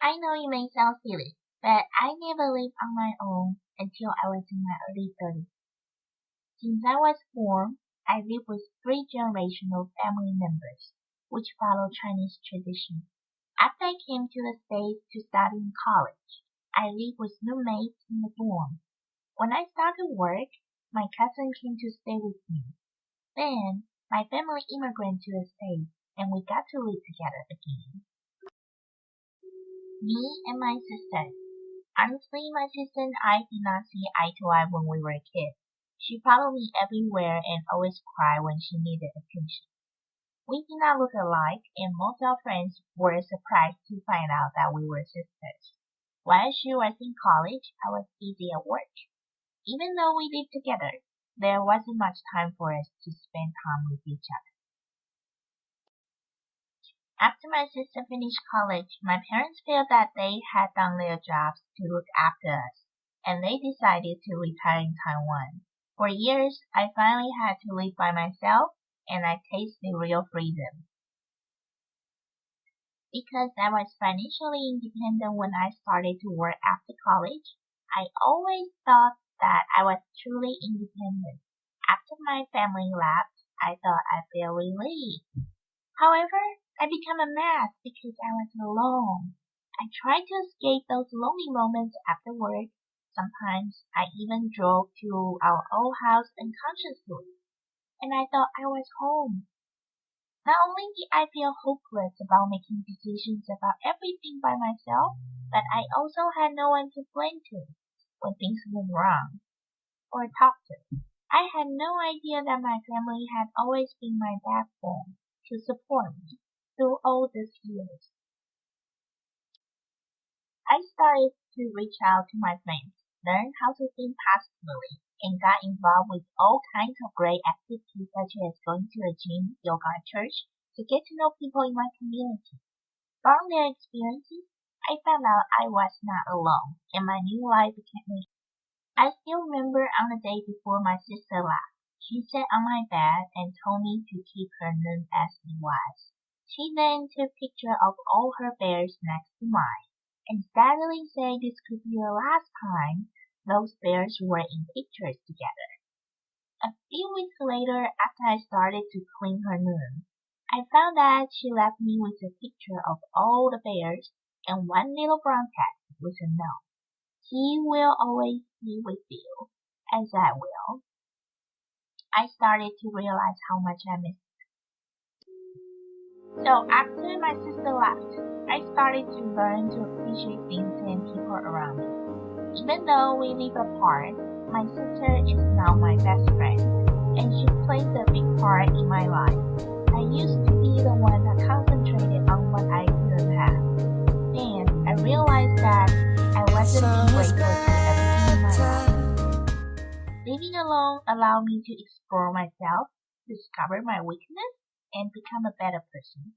I know it may sound silly, but I never lived on my own until I was in my early 30s. Since I was born, I lived with three generational family members, which follow Chinese tradition. After I came to the States to study in college, I lived with roommates in the dorm. When I started work, my cousin came to stay with me. Then, my family immigrated to the States, and we got to live together again. Me and my sister. Honestly, my sister and I did not see eye to eye when we were kids. She followed me everywhere and always cried when she needed attention. We did not look alike, and most of our friends were surprised to find out that we were sisters. While she was in college, I was busy at work. Even though we lived together, there wasn't much time for us to spend time with each other. After my sister finished college, my parents felt that they had done their jobs to look after us, and they decided to retire in Taiwan. For years, I finally had to live by myself, and I tasted real freedom. Because I was financially independent when I started to work after college, I always thought that I was truly independent. After my family left, I thought I felt relieved. However, I became a mess because I was alone. I tried to escape those lonely moments after work. Sometimes I even drove to our old house unconsciously, and I thought I was home. Not only did I feel hopeless about making decisions about everything by myself, but I also had no one to blame to when things went wrong or talk to. I had no idea that my family had always been my backbone to support me through all these years. I started to reach out to my friends, learn how to think positively, and got involved with all kinds of great activities such as going to a gym, yoga, and church to get to know people in my community. From their experiences, I found out I was not alone, and my new life became me. I still remember on the day before my sister left, she sat on my bed and told me to keep her room as it was. She then took pictures of all her bears next to mine, and sadly said this could be the last time those bears were in pictures together. A few weeks later, after I started to clean her room, I found that she left me with a picture of all the bears and one little brown cat with a note. He will always be with you, as I will. I started to realize how much I missed her. So after my sister left, I started to learn to appreciate things and people around me. Even though we live apart, my sister is now my best friend, and she plays a big part in my life. I used to be the one that concentrated on what I couldn't have. Then I realized that I wasn't being grateful to everything in my life. Living alone allowed me to explore myself, discover my weakness, and become a better person.